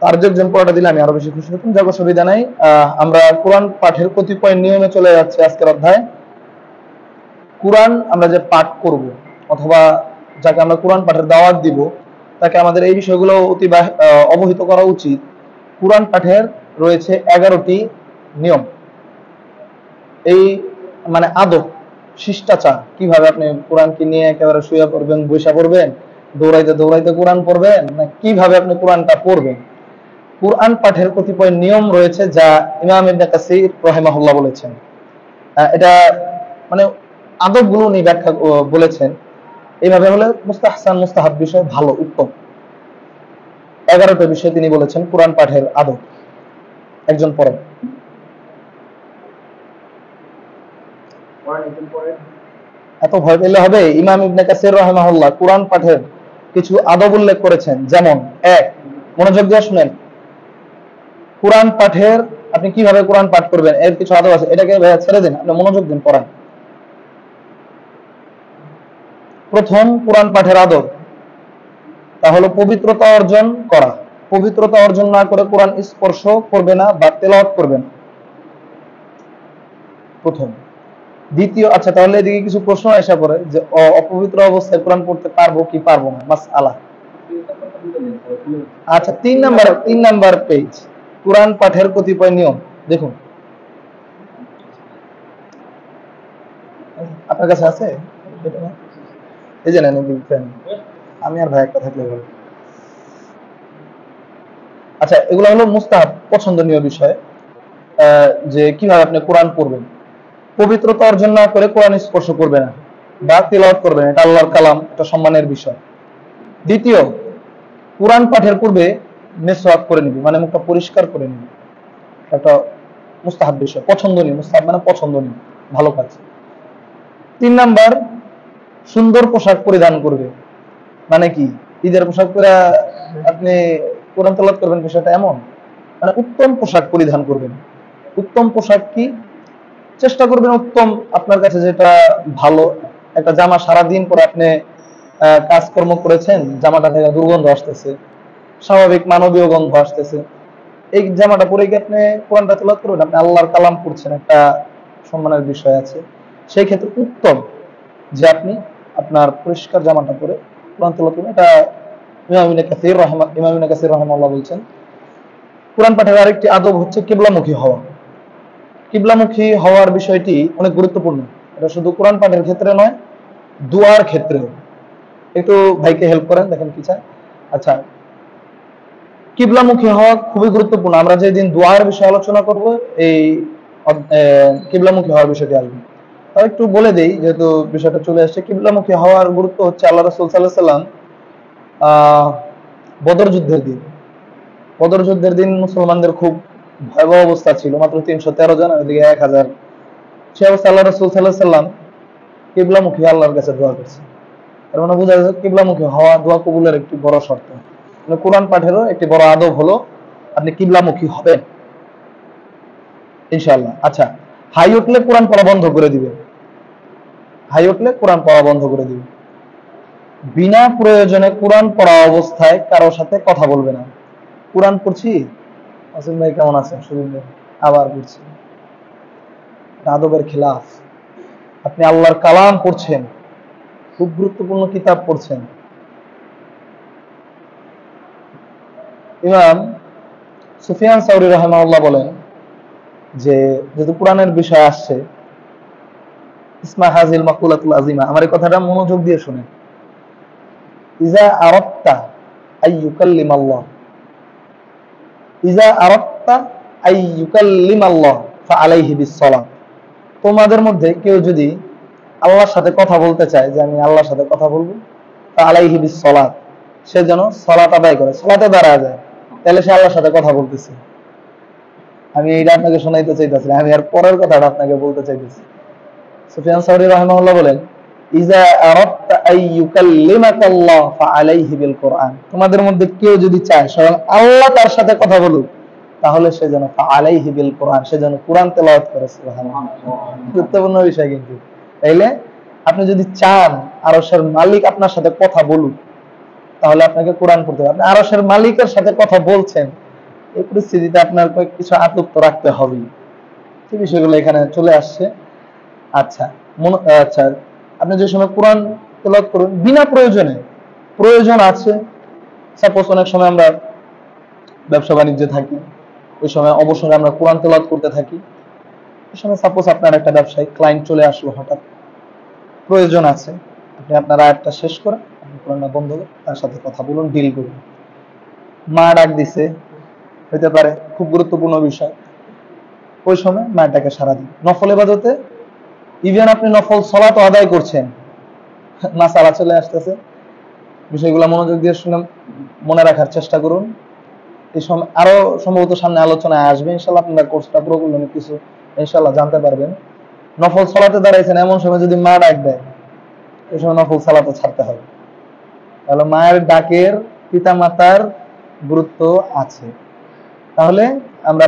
আর একজন পড়াটা দিলে আমি আরো বেশি খুশি হতাম। যাক, অসুবিধা নাই। আমরা কোরআন পাঠের কতিপয় নিয়মে চলে যাচ্ছি আজকের অধ্যায়। কোরআন আমরা যে পাঠ করব অথবা যাকে আমরা কোরআন পাঠের দাওয়াত দিব, তাকে আমাদের এই বিষয়গুলো অবহিত করা উচিত। কোরআন পাঠের রয়েছে 11টি নিয়ম। এই মানে আদব, শিষ্টাচার, কিভাবে আপনি কোরআনকে নিয়ে একেবারে শুয়ে পড়বেন, বসে পড়বেন, দৌড়াইতে দৌড়াইতে কোরআন পড়বেন, না কিভাবে আপনি কোরআনটা পড়বেন। কোরআন পাঠের কতিপয় নিয়ম রয়েছে যা ইমাম ইবনে কাসির রাহিমাহুল্লাহ বলেছেন। এটা মানে আদবগুলো উনি ব্যাখ্যা বলেছেন এইভাবে হলে মুস্তাহসান, মুস্তাহাব বিষয়, ভালো, উত্তম। 11টা বিষয় তিনি বলেছেন কোরআন পাঠের আদব। একজন পড়েন। এত ভয় পেলে হবে? ইমাম ইবনে কাসির রাহিমাহুল্লাহ কোরআন পাঠের কিছু আদব উল্লেখ করেছেন। যেমন, এক, মনোযোগ দিয়ে শুনেন, কোরআন পাঠের আপনি কিভাবে কোরআন পাঠ করবেন এর কিছু আদব আছে। এটাকে ছেড়ে দিন, আপনি মনোযোগ দিন, পড়ান। প্রথম কোরআন পাঠের আদব তা হলো পবিত্রতা অর্জন করা। পবিত্রতা অর্জন না করে কোরআন স্পর্শ করবে না বা তেলাওয়াত করবে না, প্রথম। দ্বিতীয়, আচ্ছা তাহলে এদিকে কিছু প্রশ্ন আসা পড়ে যে অপবিত্র অবস্থায় কোরআন পড়তে পারবো কি পারবো না, মাসআলা। আচ্ছা, 3 নাম্বার পেজ, কোরআন পাঠের কতিপয় নিয়ম। দেখুন, আপনার কাছে আছে? এই যে নেন, আমি আর ভাই একটা থাকলে ভালো। আচ্ছা, এগুলো হলো মুস্তাহাব, পছন্দনীয় বিষয়, যে কিভাবে আপনি কোরআন পড়বেন। পবিত্রতা অর্জন না করে কোরআন স্পর্শ করবে না বা তিলাওয়াত করবে না, এটা আল্লাহর কালাম, এটা সম্মানের বিষয়। দ্বিতীয়, কোরআন পাঠের পূর্বে মিসওয়াক করে নিবি, মানে মুখটা পরিষ্কার করে নিবি, একটা মুস্তাহাব বিষয়, পছন্দনীয়। মুস্তাহাব মানে পছন্দনীয়, ভালো কাজ। 3 নাম্বার, সুন্দর পোশাক পরিধান করবে। মানে কি, ঈদের পোশাক পরে আপনি কোরআন তেলাওয়াত করবেন বিষয়টা এমন? মানে উত্তম পোশাক পরিধান করবেন। উত্তম পোশাক কি? চেষ্টা করবেন উত্তম, আপনার কাছে যেটা ভালো। একটা জামা সারাদিন পরে আপনি কাজকর্ম করেছেন, জামাটা থেকে দুর্গন্ধ আসতেছে, স্বাভাবিক মানবীয় গন্ধ আসতেছে, এই জামাটা পরে কি আপনি কোরআনটা তেলাওয়াত করবেন? আপনি আল্লাহর কালাম পড়ছেন, একটা সম্মানের বিষয় আছে। সেই ক্ষেত্রে উত্তম যে আপনি আপনার পরিষ্কার জামাটা পরে কোরআন তেলাওয়াত করবেন। এটা ইমাম ইবনে কাসির রাহিমাহুল্লাহ বলছেন। কোরআন পাঠের আরেকটি আদব হচ্ছে কিবলামুখী হওয়া। কিবলামুখী হওয়ার বিষয়টি অনেক গুরুত্বপূর্ণ। এটা শুধু কোরআন পাঠের ক্ষেত্রে নয়, দুয়ার ক্ষেত্রেও। একটু ভাইকে হেল্প করেন, দেখেন কি চায়। আচ্ছা, কিবলামুখী হওয়া খুবই গুরুত্বপূর্ণ। আমরা যেদিন দুয়ার বিষয়ে আলোচনা করব, এই কিবলামুখী হওয়ার বিষয়টি আসবে। তাও একটু বলে দেই, যেহেতু বিষয়টা চলে আসছে। কিবলামুখী হওয়ার গুরুত্ব হচ্ছে, আল্লাহ রাসূল সাল্লাল্লাহু আলাইহি সাল্লাম বদর যুদ্ধের দিন মুসলমানদের খুব ভয়াবহ অবস্থা ছিল, মাত্র 313 জন, ওইদিকে 1000। সে অবস্থা আল্লাহ রাসূল সাল্লাল্লাহু আলাইহি সাল্লাম কিবলামুখী আল্লাহর কাছে দোয়া করছে। এর মানে বোঝা যায় কিবলামুখী হওয়া দোয়া কবুলের একটি বড় শর্ত। কোরআন পাঠেরও একটি বড় আদব হলো আপনি কিবলামুখী হবেন ইনশাআল্লাহ। আচ্ছা, হাই উঠলে কোরআন পড়া বন্ধ করে দিবে। বিনা প্রয়োজনে কোরআন পড়া অবস্থায় কারো সাথে কথা বলবে না। কোরআন পড়ছি, আসিম ভাই কেমন আছেন, শুনবেন, আবার পড়ছি, আদবের খিলাফ। আপনি আল্লাহর কালাম পড়ছেন, খুব গুরুত্বপূর্ণ কিতাব পড়ছেন। ইমাম সুফিয়ান সাউরি রাহিমাহুল্লাহ বলেন যে, যেহেতু কোরআনের বিষয় আসছে, ইসমা হাজিল মাকুলাতুল আযীমা, আমার এই কথাটা মনোযোগ দিয়ে শুনেন। ইজা আরাদতা আইয়ুকাল্লিমাল্লাহ, ইজা আরাদতা আইয়ুকাল্লিমাল্লাহ ফাআলাইহি বিসসালাত। তোমাদের মধ্যে কেউ যদি আল্লাহর সাথে কথা বলতে চায়, যে আমি আল্লাহর সাথে কথা বলবো, ফাআলাইহি বিসসালাত, সে যেন সালাত আদায় করে, সালাতে দাঁড়ায় যায়, তাহলে সে আল্লাহর সাথে কথা বলতেছে। আমি এইটা আপনাকে শোনাইতে চাইতেছি, আমি আর পরের কথাটা আপনাকে বলতে চাইতেছি। সুফিয়ান সাউরি রাহিমাহুল্লাহ বলেন, ইজা আরাদতা আইয়ুকাল্লিমাকাল্লাহ ফাআলাইহি বিল কুরআন। তোমাদের মধ্যে কেউ যদি চায় স্বয়ং আল্লাহ তার সাথে কথা বলুক, তাহলে সে যেন ফাআলাইহি বিল কুরআন, সে যেন কোরআন তেলাওয়াত করে। সুবহানাল্লাহ, গুরুত্বপূর্ণ বিষয় কিন্তু। তাইলে আপনি যদি চান আরশের মালিক আপনার সাথে কথা বলুক, তাহলে আপনাকে কোরআন পড়তে হবে। আপনি আরশের মালিকের সাথে কথা বলছেন, এই পরিস্থিতিতে আপনার কয়েক কিছু আতপ্ত রাখতে হবে, সেই বিষয়গুলো এখানে চলে আসছে। আচ্ছা, আচ্ছা, আপনি যে সময় কোরআন তেলাওয়াত করুন বিনা প্রয়োজনে, প্রয়োজন আছে, সাপোজ অনেক সময় আমরা ব্যবসা বাণিজ্যে থাকি, ওই সময় অবসরে আমরা কোরআন তেলাওয়াত করতে থাকি। ওই সময় সাপোজ আপনার একটা ব্যবসায়িক ক্লায়েন্ট চলে আসলো, হঠাৎ প্রয়োজন আছে, আপনি আপনার আয়াতটা শেষ করেন, আপনি কোরআনটা বন্ধ করে তার সাথে কথা বলুন, ডিল করুন। মা ডাক দিছে, হইতে পারে খুব গুরুত্বপূর্ণ বিষয়, ওই সময় মায়েরটাকে সারা দিন। নফল ইবাদতে ইভেন আপনি নফল সালাত আদায় করছেন, মাসালা চলে আসতেছে, বিষয়গুলো মনোযোগ দিয়ে শুনে মনে রাখার চেষ্টা করুন। এই সময় আরো সম্ভবত সামনে আলোচনায় আসবে, ইনশাল্লাহ আপনারা কোর্সটা পুরো করলে কিছু ইনশাল্লাহ জানতে পারবেন। নফল সালাতে দাঁড়াইছেন, এমন সময় যদি মা ডাক দেয়, এই সময় নফল সালাতে ছাড়তে হবে। তাহলে মায়ের ডাকের পিতা মাতার গুরুত্ব আছে। তাহলে আমরা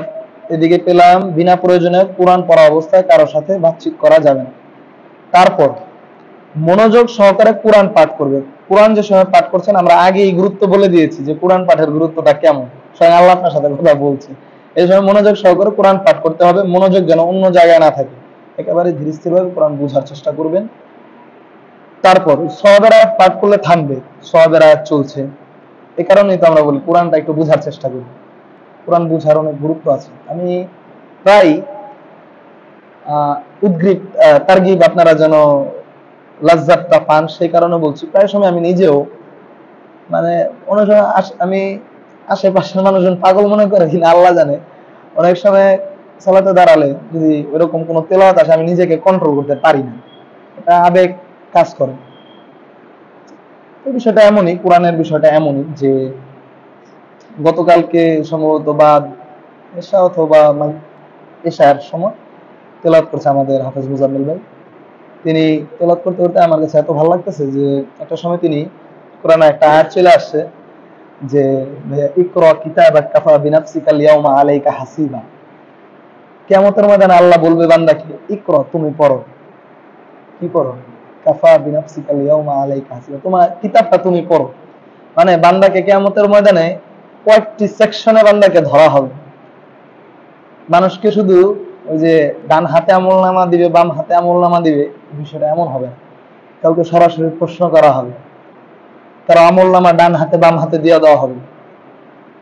এদিকে পেলাম বিনা প্রয়োজনে কোরআন পড়া অবস্থায় কারোর সাথে বাতচিত করা যাবে না। তারপর মনোযোগ সহকারে কোরআন পাঠ করবে। কোরআন যে সময় পাঠ করছেন, আমরা আগে এই গুরুত্ব বলে দিয়েছি যে কোরআন পাঠের গুরুত্বটা কেমন, স্বয়ং আল্লাহ আপনার সাথে কথা বলছে। এই সময় মনোযোগ সহকারে কোরআন পাঠ করতে হবে, মনোযোগ যেন অন্য জায়গায় না থাকে, একেবারে ধীর স্থির ভাবে কোরআন বোঝার চেষ্টা করবেন। তারপর সওয়াবের আয়াত পাঠ করলে থামবে, সওয়াবের আয়াত চলছে, এই কারণেই তো আমরা বলি কোরআনটা একটু বোঝার চেষ্টা করি। কোরআন বোঝার অনেক গুরুত্ব আছে। আমি প্রায় উদ্গ্রীব তারগিব আপনারা যেন লাজ্জাতটা পান, সেই কারণে বলছি। প্রায় সময় আমি নিজেও মানে অনেক সময় আমি আশেপাশের মানুষজন পাগল মনে করে কিনা আল্লাহ জানে, অনেক সময় সালাতে দাঁড়ালে যদি ওইরকম কোনো তেলাওয়াত আসে, আমি নিজেকে কন্ট্রোল করতে পারি না, এটা আবেগ কাজ করে। এই বিষয়টা এমনই, কোরআনের বিষয়টা এমনই যে গতকালকে সম্ভবত বা এশা অথবা এশার সময় তেলাওয়াত করছে আমাদের হাফেজ মুজাম্মিল ভাই। তিনি তেলাওয়াত করতে করতে আমার কাছে এত ভালো লাগতেছে যে একটা সময় তিনি কোরআনে একটা আয়াত চলে আসছে যে ইকরা কিতাবাক কাফা বিনাফসিকা ইয়াউমা আলাইকা হাসিবা। কিয়ামতের ময়দানে আল্লাহ বলবে বান্দাকে, ইকরা তুমি পড়ো, কি পড়ো, কাফা বিনাফসিকা ইয়াউমা আলাইকা হাসিবা, তোমার কিতাবটা তুমি পড়ো। মানে বান্দাকে কিয়ামতের ময়দানে কয়েকটি সেকশনে বান্দাকে ধরা হবে। মানুষকে শুধু ওই যে ডান হাতে আমলনামা দিবে, বাম হাতে আমলনামা দিবে, বিষয়টা এমন হবে না। কাউকে সরাসরি প্রশ্ন করা হবে, কারো আমলনামা ডান হাতে বাম হাতে দিয়ে দেওয়া হবে,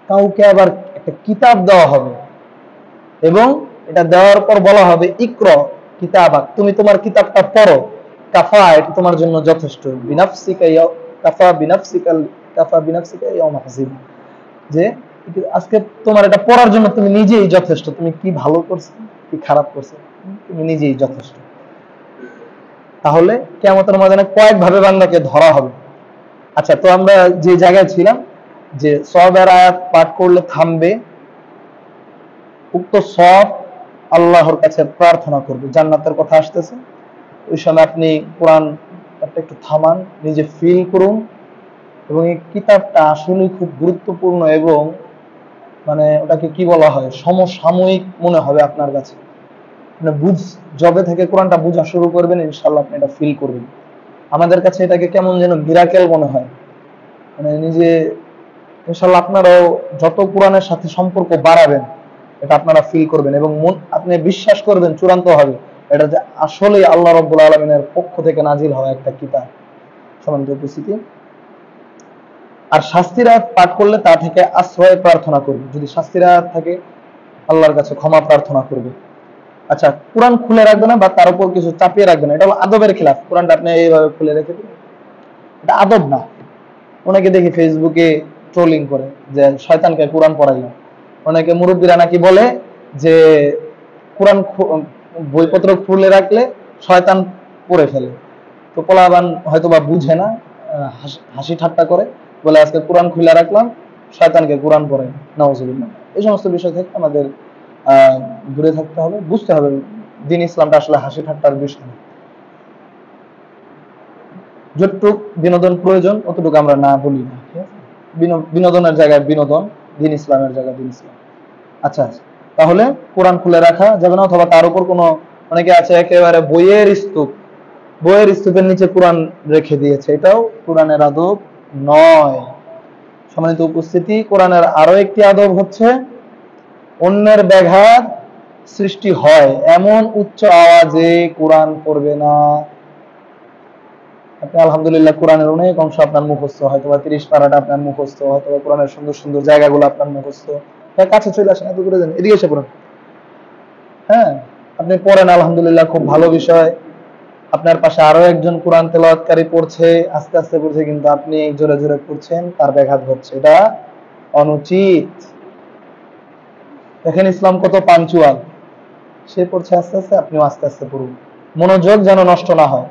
কাউকে আবার একটা কিতাব দেওয়া হবে, এবং এটা দেওয়ার পর বলা হবে ইকরা কিতাবাক, তুমি তোমার কিতাবটা পড়ো, কাফা এটা তোমার জন্য যথেষ্ট, বিনাফসিকা কাফা বিনাফসিকা কাফা বিনাফসিকা ইয়াউমা হাসিবা, যে আজকে তোমার এটা পড়ার জন্য তুমি নিজেই যথেষ্ট, তুমি কি ভালো করছো কি খারাপ করছো তুমি নিজেই যথেষ্ট। তাহলে কিয়ামতের ময়দানে কয়েক ভাবে বান্দাকে ধরা হবে। আচ্ছা, তো আমরা যে জায়গায় ছিলাম যে সওয়াবের আয়াত পাঠ করলে থামবে, উক্ত সওয়াব আল্লাহর কাছে প্রার্থনা করবে, জান্নাতের কথা আসতেছে। ওই সময় আপনি কোরআন একটু থামান, নিজে ফিল করুন, এবং এই কিতাবটা আসলে খুব গুরুত্বপূর্ণ এবং মানে ওটাকে কি বলা হয়, সমসাময়িক মনে হবে আপনার কাছে। মানে জবে থেকে কোরআনটা বোঝা শুরু করবেন, ইনশাআল্লাহ আপনি এটা ফিল করবেন। আমাদের কাছে এটাকে কেমন যেন মিরাকেল মনে হয়, মানে নিজে ইনশাআল্লাহ আপনারাও যত কোরআনের সাথে সম্পর্ক বাড়াবেন, এটা আপনারা ফিল করবেন এবং আপনি বিশ্বাস করবেন চূড়ান্ত হবে এটা যে আসলেই আল্লাহ রাব্বুল আলামিনের পক্ষ থেকে নাজিল হওয়া একটা কিতাব। সম্মানিত উপস্থিতি, আর শাস্তির আয়াত পাঠ করলে তা থেকে আশ্রয় প্রার্থনা করবে, যদি শাস্তির আয়াত থাকে আল্লাহর কাছে ক্ষমা প্রার্থনা করবে। আচ্ছা, কোরআন খুলে রাখবে না বা তার উপর কিছু চাপিয়ে রাখবে না, এটা হলো আদবের খেলাফ। কোরআনটা আপনি এইভাবে খুলে রেখে দিন, এটা আদব না। অনেকে দেখি ফেসবুকে ট্রোলিং করে যে শয়তানকে কোরআন পড়াইলাম। অনেকে মুরব্বীরা নাকি বলে যে কোরআন বইপত্র খুলে রাখলে শয়তান পড়ে ফেলে। তো পোলাবান হয়তো বা বুঝে না, হাসি ঠাট্টা করে বলে আজকে কোরআন খুলে রাখলাম, শয়তানকে কোরআন পড়াই, নাউজুবিল্লাহ। এই সমস্ত বিষয় থেকে আমাদের দূরে থাকতে হবে, বুঝতে হবে দ্বীন ইসলামটা আসলে হাসি ঠাট্টার বিষয় না। যতটুক বিনোদন প্রয়োজন অতটুকু আমরা না বলি না, ঠিক আছে? বিনোদনের জায়গায় বিনোদন, দ্বীন ইসলামের জায়গায় দ্বীন ইসলাম। আচ্ছা, তাহলে কোরআন খুলে রাখা যাবে না, অথবা তার উপর কোনো, অনেকে আছে একেবারে বইয়ের স্তূপের নিচে কোরআন রেখে দিয়েছে, এটাও কোরআনের আদব নয়। সম্মানিত উপস্থিতি, কোরআনের আরো একটি আদব হচ্ছে অন্যের ব্যাঘাত সৃষ্টি হয় এমন উচ্চ আওয়াজে কোরআন পড়বে না। আপনি আলহামদুলিল্লাহ কোরআনের অনেক অংশ আপনার মুখস্থ, হয়তো বা 30 পারাটা আপনার মুখস্থ, হয়তো বা কোরআনের সুন্দর সুন্দর জায়গাগুলো আপনার মুখস্থ। কাছে চলে আসেন, এত দূরে যান, এদিকে এসে পড়ুন। হ্যাঁ, আপনি পড়েন আলহামদুলিল্লাহ, খুব ভালো বিষয়। আপনার পাশে আরো একজন কোরআন তেলাওয়াতকারী পড়ছে, আস্তে আস্তে পড়ছে, কিন্তু আপনি জোরে জোরে পড়ছেন, তার ব্যাঘাত ঘটছে, এটা অনুচিত। দেখেন ইসলাম কত পাঞ্চুয়াল, সে পড়ছে আস্তে আস্তে, আপনিও আস্তে আস্তে পড়ুন, মনোযোগ যেন নষ্ট না হয়।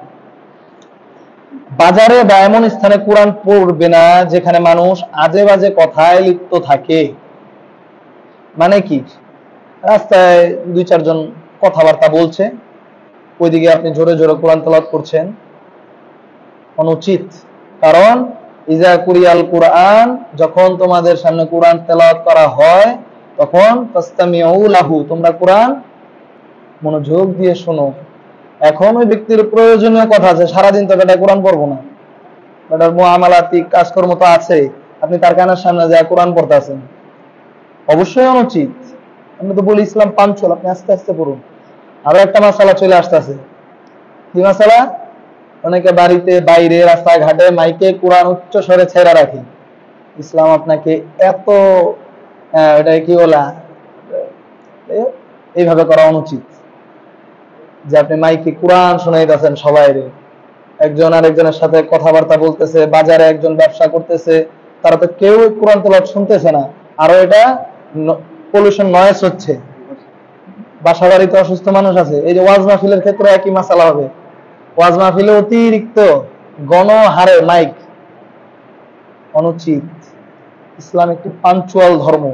বাজারে বা এমন স্থানে কোরআন পড়বে না যেখানে মানুষ আজে বাজে কথায় লিপ্ত থাকে। মানে কি, রাস্তায় 2-4 জন কথাবার্তা বলছে, ওইদিকে আপনি জোরে জোরে কোরআন তেলাওয়াত করছেন, অনুচিত। কারণ ইজা কুরিয়াল কোরআন, যখন তোমাদের সামনে কোরআন তেলাওয়াত করা হয় তখন ফাসতামিউ লাহু, তোমরা কোরআন মনোযোগ দিয়ে শোনো। এখন ওই ব্যক্তির প্রয়োজনীয় কথা আছে, সারাদিন তো বেটা কোরআন পড়বো না, বেটার মুআমালাতি কাজকর্ম তো আছে, আপনি তার কানের সামনে যায় কোরআন পড়তেছেন, অবশ্যই অনুচিত। আমি তো বলি ইসলাম পাঞ্চুয়াল, আপনি আস্তে আস্তে পড়ুন। আরো একটা মাসালা চলে আসতেছে, কি মাসালা? অনেকে বাড়িতে বাইরে রাস্তাঘাটে মাইকে কোরআন উচ্চ স্বরে ছেড়া রাখি। ইসলাম আপনাকে এত এটা কি বলা, এইভাবে করা অনুচিত যে আপনি মাইকে কোরআন শোনাইতেছেন সবাই, একজন আরেকজনের সাথে কথাবার্তা বলতেছে, বাজারে একজন ব্যবসা করতেছে, তারা তো কেউ কোরআন তেলাওয়াত শুনতেছে না, আরো এটা পলিউশন নয়েজ হচ্ছে। বাসা বাড়িতে অসুস্থ মানুষ আছে, এই যে ওয়াজ মাহফিলের ক্ষেত্রে একই মাসালা হবে। ওয়াজ মাহফিলে অতিরিক্ত গণহারে মাইক, অনুচিত। ইসলাম একটি পাঞ্চুয়াল ধর্ম।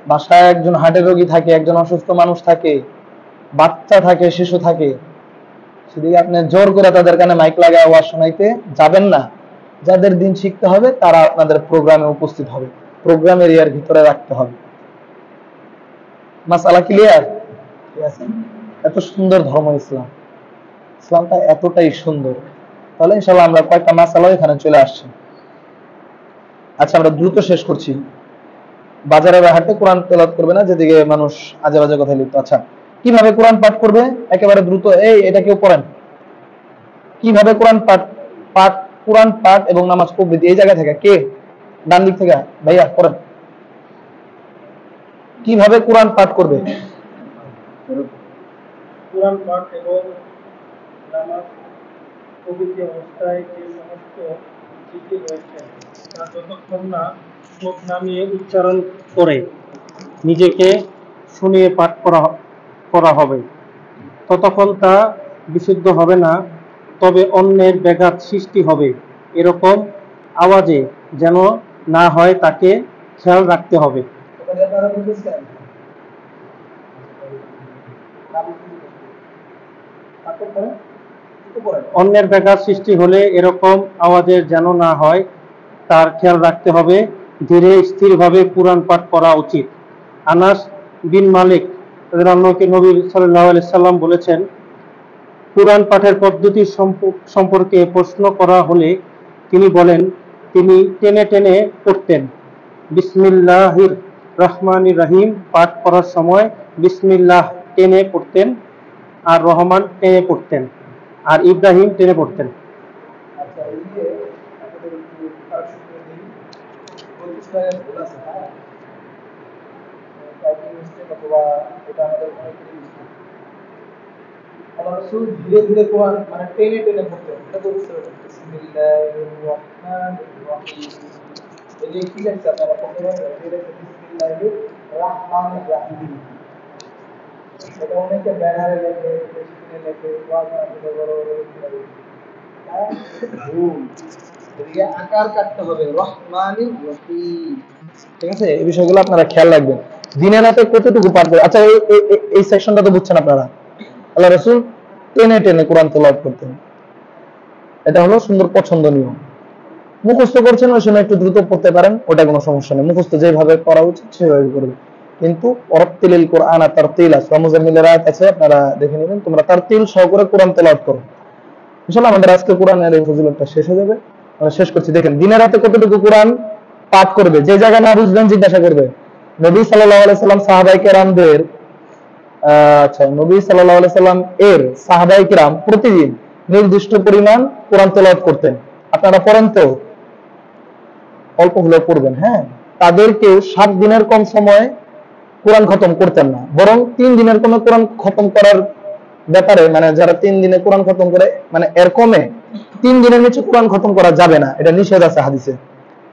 বাসায় একজন হার্টের রোগী থাকে, একজন অসুস্থ মানুষ থাকে, বাচ্চা থাকে, শিশু থাকে, সেদিকে আপনি জোর করে তাদের কানে মাইক লাগায় ওয়াজ শোনাইতে যাবেন না। যাদের দিন শিখতে হবে তারা আপনাদের প্রোগ্রামে উপস্থিত হবে, প্রোগ্রাম এরিয়ার ভিতরে রাখতে হবে। মাসালা ক্লিয়ার? এত সুন্দর ধর্ম ইসলাম, ইসলামটা এতটাই সুন্দর। তাহলে ইনশাআল্লাহ আমরা কয়েকটা মাসালা এখানে চলে আসছি। আচ্ছা, আমরা দ্রুত শেষ করছি। বাজারে বা হাটে কোরআন তেলাওয়াত করবে না যেদিকে মানুষ আজে বাজে কথা লিখতো। আচ্ছা, কিভাবে কোরআন পাঠ করবে? একেবারে দ্রুত, এটা কেউ পড়েন, কিভাবে কোরআন পাঠ কোরআন পাঠ এবং নামাজ প্রবৃত্তি, এই জায়গা থেকে কে, ডান দিক থেকে ভাইয়া পড়েন, কিভাবে কোরআন পাঠ করবে? কোরআন পাঠ এবং নামাজ প্রভৃতি অবস্থায় যে সমস্ত জিকির রয়েছে তা যতক্ষণ না চোখ নামিয়ে উচ্চারণ করে নিজেকে শুনিয়ে পাঠ করা হবে ততক্ষণ তা বিশুদ্ধ হবে না। তবে অন্যের ব্যাঘাত সৃষ্টি হবে এরকম আওয়াজে যেন না হয় তাকে খেয়াল রাখতে হবে। অন্যের ব্যাঘাত সৃষ্টি হলে এরকম আওয়াজের যেন না হয় তার খেয়াল রাখতে হবে। ধীরে স্থিরভাবে কুরআন পাঠ করা উচিত। আনাস বিন মালিক রাদিয়াল্লাহু নবী সাল্লাল্লাহু আলাইহি সাল্লাম বলেছেন, কুরআন পাঠের পদ্ধতি সম্পর্কে প্রশ্ন করা হলে তিনি বলেন, তিনি টেনে টেনে পড়তেন। বিসমিল্লাহির রহমানির রহিম পাঠ করার সময় বিসমিল্লাহ টেনে পড়তেন, আর রহমান টেনে পড়তেন, আর ইব্রাহিম টেনে পড়তেন। ধীরে ধীরে কোরআন মানে টেনে টেনে পড়তেন, এটা তো বুঝতে পারছেন। বিসমিল্লাহির রহমানির রহিম, এই যে কি লেখছে আপনারা পড়তে পারবেন, এটা বিসমিল্লাহির রহমানির রহিম। এটা অনেকে ব্যানারে লেখে, বেশি লেখে, ওয়াজ মাহফিলে বড় বড় লেখে, ভুল। এদিকে আকার কাটতে হবে, রহমানির রহিম। ঠিক আছে, এই বিষয়গুলো আপনারা খেয়াল রাখবেন। দিনে রাতে কতটুকু পাঠ করে? আচ্ছা, এই সেকশনটা তো বুঝছেন আপনারা। আল্লাহ রাসূল টেনে টেনে কোরআন তেলাওয়াত করতেন, এটা হলো সুন্দর পছন্দনীয়। মুখস্থ করছেন, ওই সময় একটু দ্রুত পড়তে পারেন, ওটা কোনো সমস্যা নেই, মুখস্থ যেভাবে করা উচিত সেভাবে করবেন। কিন্তু ওয়ারাত্তিলিল কুরআন তারতিলা, সূরা মুজাম্মিলের আয়াত আছে, আপনারা দেখে নেবেন, তোমরা তারতিল সহকারে কোরআন তেলাওয়াত করো। ইনশাআল্লাহ আমাদের আজকে কোরআনের এই ফজিলতটা শেষ হয়ে যাবে। আমরা শেষ করছি। দেখেন দিনে রাতে কতটুকু কোরআন পাঠ করবে, যে জায়গা না বুঝবেন জিজ্ঞাসা করবে। নবী সাল্লাল্লাহু আলাইহি সাল্লাম সাহাবায়ে কেরামদের নবী সাল্লাল্লাহু আলাইহি সাল্লাম এর সাহাবায়ে কেরাম প্রতিদিন নির্দিষ্ট পরিমাণ কোরআন তেলাওয়াত করতেন। আপনারা পড়েন তো, অল্প হলেও পড়বেন, হ্যাঁ। তাদেরকে 7 দিনের কম সময়ে কোরআন খতম করতেন না, বরং 3 দিনের কমে কোরআন খতম করার ব্যাপারে, মানে যারা 3 দিনে কোরআন খতম করে, মানে এর কমে 3 দিনের নিচে কোরআন খতম করা যাবে না, এটা নিষেধ আছে হাদিসে,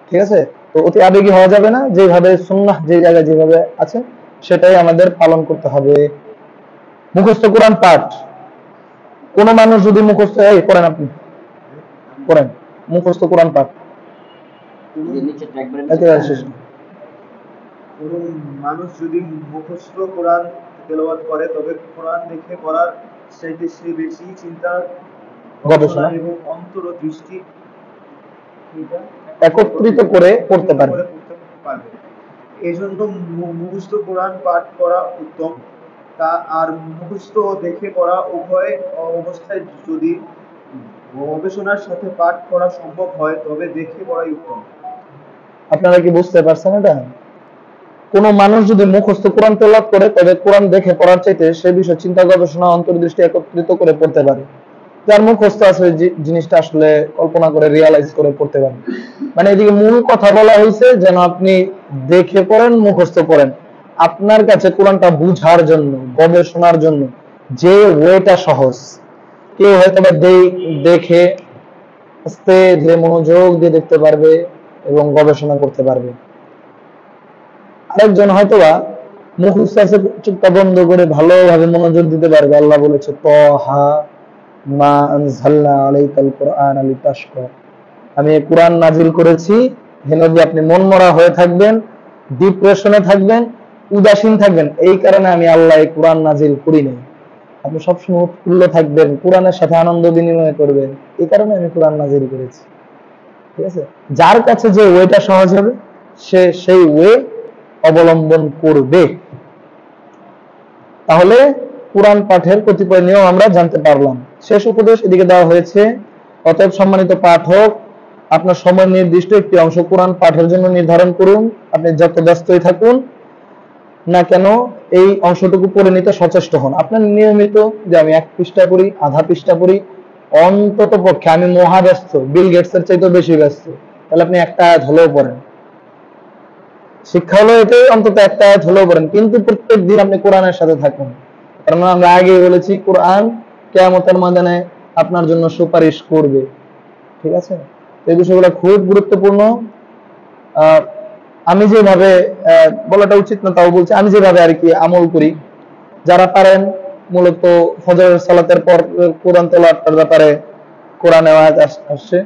ঠিক আছে। তো অতি আবেগী হওয়া যাবে না, যেভাবে সুন্নাহ যে জায়গায় যেভাবে আছে সেটাই আমাদের পালন করতে হবে। মুখস্থ কোরআন পাঠ, কোন মানুষ যদি মুখস্থ করেন, আপনি করেন মুখস্থ কোরআন পাঠ একেবারে শেষ। কোন মানুষ যদি মুখস্থ কোরআন তেলাওয়াত করে তবে কোরআন দেখে পড়ার চাইতে সে বেশি চিন্তা গবেষণা এবং অন্তর্দৃষ্টি একত্রিত করে পড়তে পারবে। এই জন্য মুখস্থ কোরআন পাঠ করা উত্তম, তা আর মুখস্থ দেখে পড়া উভয় অবস্থায় যদি গবেষণার সাথে পাঠ করা সম্ভব হয় তবে দেখে পড়াই উত্তম। আপনারা কি বুঝতে পারছেন? এটা কোন মানুষ যদি মুখস্থ কোরআন তেলাওয়াত করে তবে কোরআন দেখে পড়ার চাইতে সে বিষয়ে চিন্তা গবেষণা অন্তর্দৃষ্টি একত্রিত করে পড়তে পারে। যার মুখস্থ আছে জিনিসটা আসলে কল্পনা করে রিয়ালাইজ করে পড়তে পারে। মানে এদিকে মূল কথা বলা হয়েছে যেন আপনি দেখে পড়েন, মুখস্থ করেন। আপনার কাছে কোরআনটা বুঝার জন্য, গবেষণার জন্য যে ওয়েটা সহজ, কেউ হয়তো বা দেখে আস্তে যে মনোযোগ দিয়ে দেখতে পারবে এবং গবেষণা করতে পারবে। আরেকজন হয়তোবা মুখস্থ আছে, চুপটা বন্ধ করে ভালোভাবে মনোযোগ দিতে পারবে। আল্লাহ বলেছে তাহা মা আনজালনা আলাইকাল কুরআন লিতাশকা, আমি এই কোরআন নাজিল করেছি হে নবী আপনি মনমরা হয়ে থাকবেন, ডিপ্রেশনে থাকবেন, উদাসীন থাকবেন, এই কারণে আমি আল্লাহ এই কোরআন নাজিল করি নাই। আপনি সবসময় উৎফুল্ল থাকবেন, কোরআনের সাথে আনন্দ বিনিময় করবেন, এই কারণে আমি কোরআন নাজিল করেছি। ঠিক আছে, যার কাছে যে ওয়েটা সহজ হবে সে সেই ওয়ে অবলম্বন করবে। তাহলে কোরআন পাঠের কতিপয় নিয়ম আমরা জানতে পারলাম। শেষ উপদেশ এদিকে দেওয়া হয়েছে, অতএব সম্মানিত পাঠক, আপনার সময় নির্দিষ্ট একটি অংশ কোরআন পাঠের জন্য নির্ধারণ করুন। আপনি যত ব্যস্তই থাকুন না কেন এই অংশটুকু পড়ে নিতে সচেষ্ট হন। আপনার নিয়মিত যে আমি 1 পৃষ্ঠা পড়ি, আধা পৃষ্ঠা পড়ি, অন্তত পক্ষে আমি মহা ব্যস্ত, বিল গেটসের চাইতেও বেশি ব্যস্ত, তাহলে আপনি একটা আয়াত হলেও পড়েন। শিক্ষা হলো এটাই, অন্তত একটা আয়াত হলেও পড়েন, কিন্তু প্রত্যেক দিন আপনি কোরআনের সাথে থাকুন। কারণ আমরা আগে বলেছি কোরআন কিয়ামতের ময়দানে আপনার জন্য সুপারিশ করবে। ঠিক আছে, এই বিষয়গুলো খুব গুরুত্বপূর্ণ। আমি যেভাবে বলাটা উচিত না তাও বলছি, আমি যেভাবে আর কি আমল করি, যারা পারেন মূলত ফজরের সালাতের পর কোরআন তেলাওয়াতের ব্যাপারে কোরআনে আয়াত আসছে।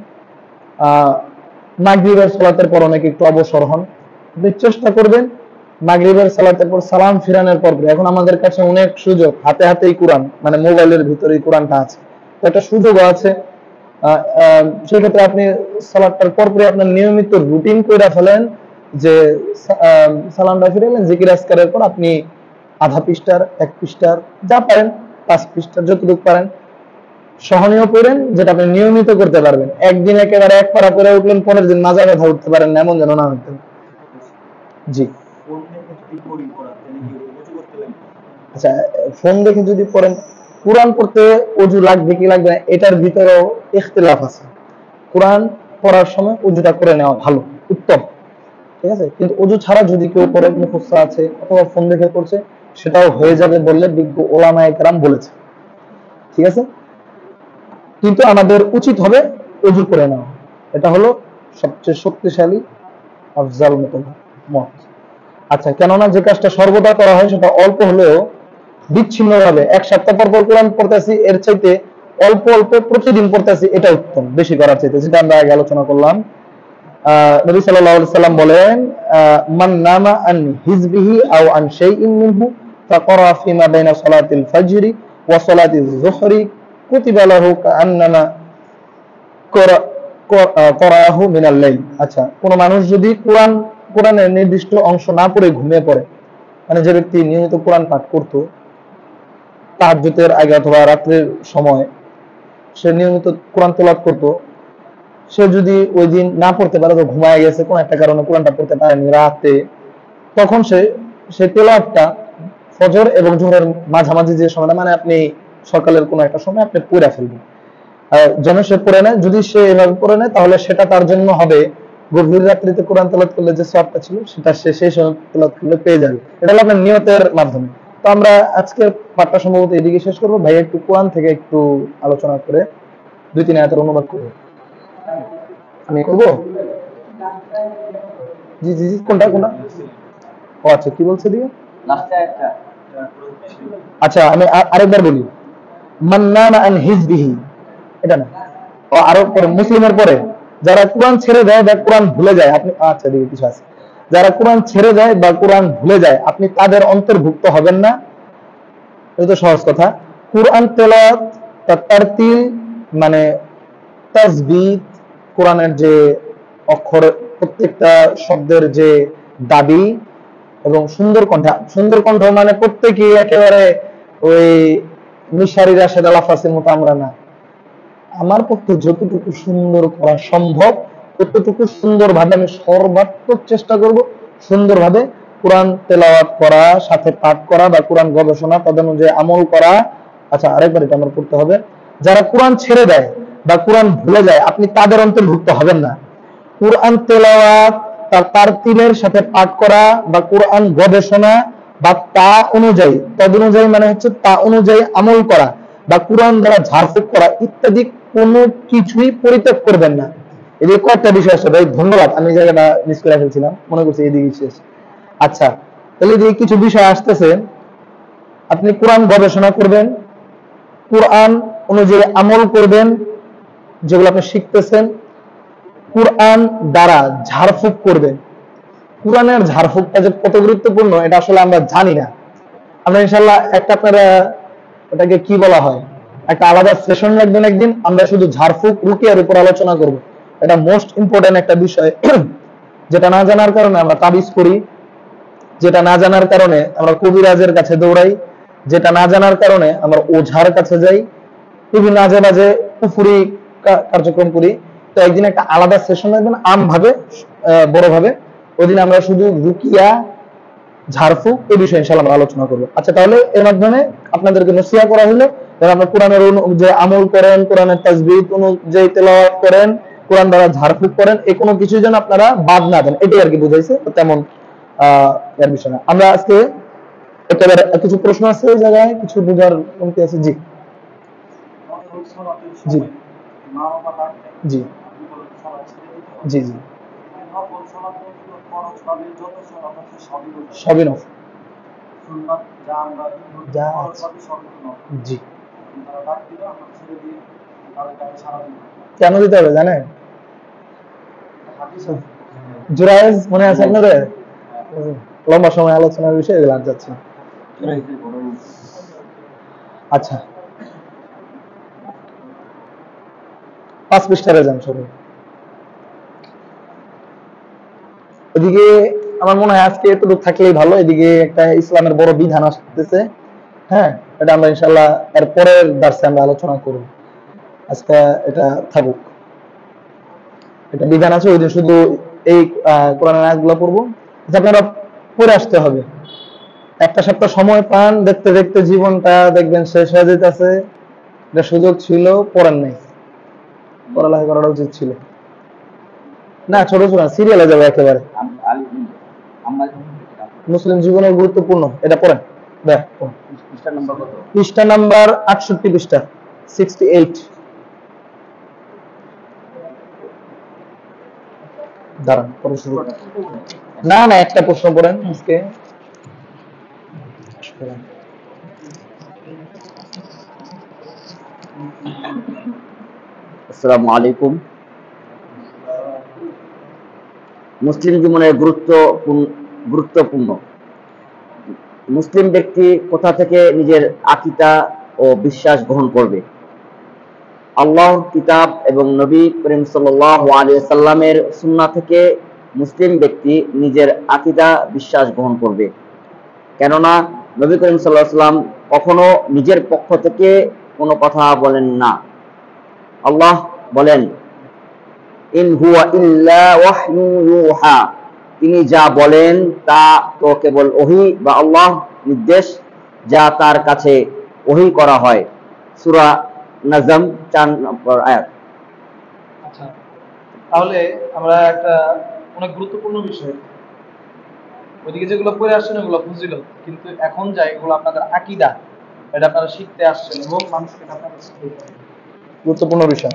মাগরিবের সালাতের পর অনেকে একটু অবসর হন, আপনি চেষ্টা করবেন মাগরিবের সালাতের পর সালাম ফিরানোর পর। এখন আমাদের কাছে অনেক সুযোগ, হাতে হাতেই কোরআন, মানে মোবাইলের ভিতরেই কোরআনটা আছে, তো একটা সুযোগ আছে। সেক্ষেত্রে আপনি সালাতটার পরপরই আপনার নিয়মিত রুটিন করে ফেলেন যে সালামটা ফিরালেন, জিকির আজকারের পর আপনি আধা পৃষ্ঠার, 1 পৃষ্ঠার, যা পারেন 5 পৃষ্ঠার, যতটুকু পারেন সহনীয় পড়েন, যেটা আপনি নিয়মিত করতে পারবেন। একদিন একেবারে 1 পারা পড়ে উঠলেন, পরের দিন মাজা ব্যথা উঠতে পারেন না, এমন যেন না হইতে। জি আচ্ছা, ফোন দেখে যদি পড়েন, কোরআন পড়তে ওযু লাগবে কি লাগবে না এটার ভিতরেও ইখতিলাফ আছে। কোরআন পড়ার সময় ওযুটা করে নেওয়া ভালো, উত্তম। ঠিক আছে, কিন্তু ওযু ছাড়া যদি কেউ পড়ে, মুখস্থ আছে অথবা ফোন দেখে পড়ছে, সেটাও হয়ে যাবে বললে বিজ্ঞ ওলামায়ে কেরাম বলেছে। ঠিক আছে, কিন্তু আমাদের উচিত হবে ওযু করে নেওয়া, এটা হলো সবচেয়ে শক্তিশালী আফজাল মত। আচ্ছা, কেননা যে কাজটা সর্বদা করা হয় সেটা অল্প হলেও বিচ্ছিন্নভাবে 1 সপ্তাহ পর পর কোরআন পড়তেছি, এর চাইতে অল্প অল্প প্রতিদিন পড়তেছি, এটা উত্তম বেশি করার চাইতে, যেটা আমরা আগে আলোচনা করলাম। নবী সাল্লাল্লাহু আলাইহি সাল্লাম বলেন, মান নামা আন হিজবিহি আও আন শাইইন মিনহু ফাকরা ফিমা বাইনা সালাতিল ফাজরি ওয়া সালাতিজ যুহরি কুতিবা লাহু কাআন্নামা করাহু মিনাল লাইল। আচ্ছা, কোন মানুষ যদি কোরআনের নির্দিষ্ট অংশ না পড়ে ঘুমিয়ে পড়ে, মানে যে ব্যক্তি নিয়মিত কোরআন পাঠ করত তাহাজ্জুদের আগে অথবা রাত্রের সময় সে নিয়মিত কোরআন তেলাওয়াত করত, সে যদি ওই দিন না পড়তে পারে, তো ঘুমায় গেছে, কোন একটা কারণে কোরআনটা পড়তে পারেনি রাতে, তখন সেই তেলাওয়াতটা ফজর এবং জোহরের মাঝামাঝি যে সময়টা, মানে আপনি সকালের কোনো একটা সময় আপনি পড়ে ফেলবেন। যেন সে পড়ে নেয়, যদি সে এভাবে পড়ে নেয় তাহলে সেটা তার জন্য হবে গভীর রাত্রিতে কোরআন তেলাওয়াত করলে যে সওয়াবটা ছিল সেটা সে সেই সময় তেলাওয়াত করলে পেয়ে যাবে। এটা হলো আপনার নিয়তের মাধ্যমে। তো আমরা আজকের পাঠটা সম্ভবত এদিকে শেষ করবো। ভাই একটু কোরআন থেকে একটু আলোচনা করে 2-3 আয়াতের অনুবাদ করবো। আমি করবো? জি জি জি, কোনটা কোনটা? ও আচ্ছা, কি বলছে দিকে? আচ্ছা, আমি আরেকবার বলি। মান্নানা আন হিজবিহি, এটা না, ও আরো পরে মুসলিমের পরে যারা কোরআন ছেড়ে দেয় বা কোরআন ভুলে যায়, আপনি আচ্ছা দিকে কিছু আছে, যারা কোরআন ছেড়ে দেয় বা কোরআন ভুলে যায় আপনি তাদের অন্তর্ভুক্ত হবেন না। এটা তো সহজ কথা। কোরআন তেলাওয়াত, তারতিল মানে তাসবিহ, কোরআনের যে অক্ষর প্রত্যেকটা শব্দের যে দাবি এবং সুন্দর কণ্ঠ মানে প্রত্যেকেই একেবারে ওই মিশারিরা সেটা লাফাসের মতো আমরা না। আমার পক্ষে যতটুকু সুন্দর করা সম্ভব ততটুকু সুন্দরভাবে আমি সর্বাত্মক চেষ্টা করব সুন্দরভাবে কোরআন তেলাওয়াত করা, সাথে পাঠ করা বা কোরআন গবেষণা তদনুযায়ী আমল করা। আচ্ছা, আরেকবার এটা আমার করতে হবে। যারা কোরআন ছেড়ে দেয় বা কোরআন ভুলে যায় আপনি তাদের অন্তর্ভুক্ত হবেন না। কোরআন তেলাওয়াত তার তারতিলের সাথে পাঠ করা বা কোরআন গবেষণা বা তা অনুযায়ী, তদনুযায়ী মানে হচ্ছে তা অনুযায়ী আমল করা বা কোরআন দ্বারা ঝাড়ফুঁক করা ইত্যাদি কোনো কিছুই পরিত্যাগ করবেন না। এদিকে কয়েকটা বিষয় আছে ভাই, ধন্যবাদ, আমি এই জায়গাটা মিস করে ফেলছিলাম, মনে করছি এদিকে শেষ। আচ্ছা, তাহলে এদিকে কিছু বিষয় আসতেছে। আপনি কোরআন গবেষণা করবেন, কোরআন অনুযায়ী আমল করবেন যেগুলো আপনি শিখতেছেন, কোরআন দ্বারা ঝাড়ফুঁক করবেন। কোরআনের ঝাড়ফুঁকটা যে কত গুরুত্বপূর্ণ এটা আসলে আমরা জানি না। আমরা ইনশাআল্লাহ একটা আপনারা এটাকে কি বলা হয়, একটা আলাদা সেশন রাখবেন একদিন, আমরা শুধু ঝাড়ফুঁক রুকিয়ার উপর আলোচনা করব। এটা মোস্ট ইম্পর্টেন্ট একটা বিষয় যেটা না জানার কারণে আমরা তাবিজ করি, যেটা না জানার কারণে আমরা কবিরাজের কাছে দৌড়াই, যেটা না জানার কারণে আমরা ওঝার কাছে যাই, বিভিন্ন আজে বাজে কুফরি কার্যক্রম করি। তো একদিন একটা আলাদা সেশন রাখবেন আমভাবে, বড়ভাবে, ওই দিন আমরা শুধু রুকিয়া, ঝাড়ফুঁক এই বিষয়ে ইনশাআল্লাহ আমরা আলোচনা করবো। আচ্ছা, তাহলে এর মাধ্যমে আপনাদেরকে নসিহা করা হলো যারা আপনার কোরআনের যে আমল করেন, কোরআনের তাসবিহ অনুযায়ী তেলাওয়াত করেন, কোরআন দ্বারা ঝাড়ফুঁক করেন, এই কোনো কিছু যেন আপনারা বাদ না দেন, এটাই আর কি বুঝাইছে। তেমন এর বিষয় না। আমরা আজকে একেবারে কিছু প্রশ্ন আছে এই জায়গায়, কিছু বোঝার কমতি আছে। জি জি জি জি জি, সবই নফল। যা জি, কেন দিতে হবে জানেন? জুরাইজ মনে আছে আপনাদের? লম্বা সময় আলোচনার বিষয়ে এগুলো আর যাচ্ছে না। আচ্ছা, 5 পৃষ্ঠারে যান সবাই। এদিকে আমার মনে হয় আজকে এতটুকু থাকলেই ভালো। এদিকে একটা ইসলামের বড় বিধান আসতেছে, হ্যাঁ, এটা আমরা ইনশাআল্লাহ এর পরের দার্সে আমরা আলোচনা করব। আজকে এটা থাকুক, এটা বিধান আছে, ওই দিন শুধু এই কোরআনের আয়াতগুলো পড়বো। আপনারা পড়ে আসতে হবে, একটা সপ্তাহ সময় পান, দেখতে দেখতে জীবনটা দেখবেন শেষ হয়ে যেতেছে। এটা সুযোগ ছিল, পড়েন নাই, পড়ালেখা করাটা উচিত ছিল না। ছোট ছোট সিরিয়ালে যাবে একেবারে। মুসলিম জীবনের গুরুত্বপূর্ণ, এটা পড়েন। পৃষ্ঠা নাম্বার 68 পৃষ্ঠা 68। দাঁড়ান, পরে শুরু না না, একটা প্রশ্ন পড়েন আজকে। আসসালামু আলাইকুম। মুসলিম জীবনের গুরুত্বপূর্ণ। মুসলিম ব্যক্তি কোথা থেকে নিজের আকীদা ও বিশ্বাস গ্রহণ করবে? আল্লাহর কিতাব এবং নবী করিম সাল্লাল্লাহু আলাইহি সাল্লামের সুন্নাহ থেকে মুসলিম ব্যক্তি নিজের আকীদা বিশ্বাস গ্রহণ করবে। কেননা নবী করিম সাল্লাল্লাহু আলাইহি সাল্লাম কখনো নিজের পক্ষ থেকে কোনো কথা বলেন না। আল্লাহ বলেন, ইন হুয়া ইল্লা ওয়াহয়ু ইউহা, তিনি যা বলেন তা তো কেবল ওহী বা আল্লাহ নির্দেশ যা তার কাছে ওহী করা হয়। সূরা নাজম 4 নম্বর আয়াত। আচ্ছা, তাহলে আমরা একটা অনেক গুরুত্বপূর্ণ বিষয়, ওইদিকে যেগুলো পড়ে আসছেন ওগুলো বুঝিল, কিন্তু এখন যাই এগুলো আপনাদের আকীদা, এটা আপনারা শিখতে আসছেন এবং মানুষকে আপনারা শিখাইতে হবে। গুরুত্বপূর্ণ বিষয়।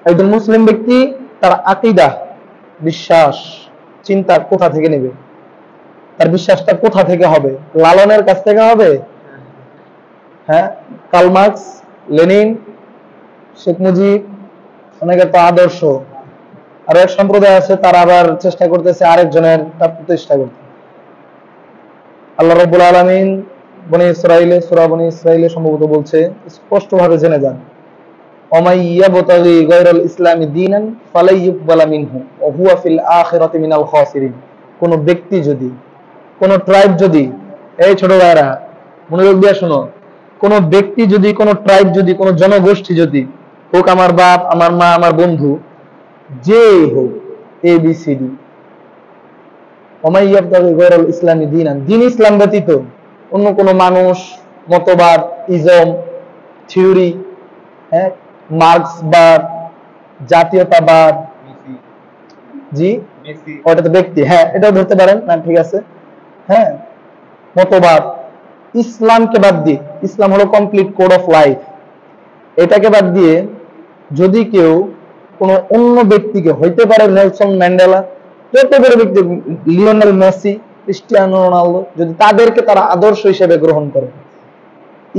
একজন মুসলিম ব্যক্তি তার আকীদা, বিশ্বাস, চিন্তা কোথা থেকে নেবে? তার বিশ্বাসটা কোথা থেকে হবে? লালনের কাছ থেকে হবে? হ্যাঁ, Karl Marx, Lenin, Sheikh Mujib, অনেকের তো আদর্শ। আর এক সম্প্রদায় আছে তারা আবার চেষ্টা করতেছে আরেকজনের তা প্রতিষ্ঠা করতে। আল্লাহ রাব্বুল আলামিন বনী ইসরাঈলে, সূরা বনী ইসরাঈলে সম্ভবত বলছে, স্পষ্টভাবে জেনে যান, ওমাই ইয়াবতাগি গায়রাল ইসলামি দীনান ফালাই ইউকবালা মিনহু ওয়া হুয়া ফিল আখিরাতি মিনাল খাসিরিন। কোন ব্যক্তি যদি, কোন ট্রাইব যদি, এই ছোট ভাইরা মনোযোগ দিয়ে শোনো, কোন ব্যক্তি যদি, কোন ট্রাইব যদি, কোন জনগোষ্ঠী যদি হোক, আমার বাপ, আমার মা, আমার বন্ধু, যে হোক, ABCD, ওমাই ইয়াবতাগি গায়রাল ইসলামি দীনান, দিন ইসলাম ব্যতীত অন্য কোন মানুষ, মতবাদ, ইজম, থিওরি, হ্যাঁ, মার্ক্সবাদ, জাতীয়তাবাদ, জি ওটা তো ব্যক্তি, হ্যাঁ এটাও ধরতে পারেন না, ঠিক আছে, হ্যাঁ, মতবাদ, ইসলামকে বাদ দিয়ে, ইসলাম হলো কমপ্লিট কোড অফ লাইফ, এটাকে বাদ দিয়ে যদি কেউ কোনো অন্য ব্যক্তিকে, হইতে পারে নেলসন ম্যান্ডেলা, যত বড় ব্যক্তি, লিওনেল মেসি, ক্রিস্টিয়ানো রোনালদো, যদি তাদেরকে তারা আদর্শ হিসেবে গ্রহণ করে,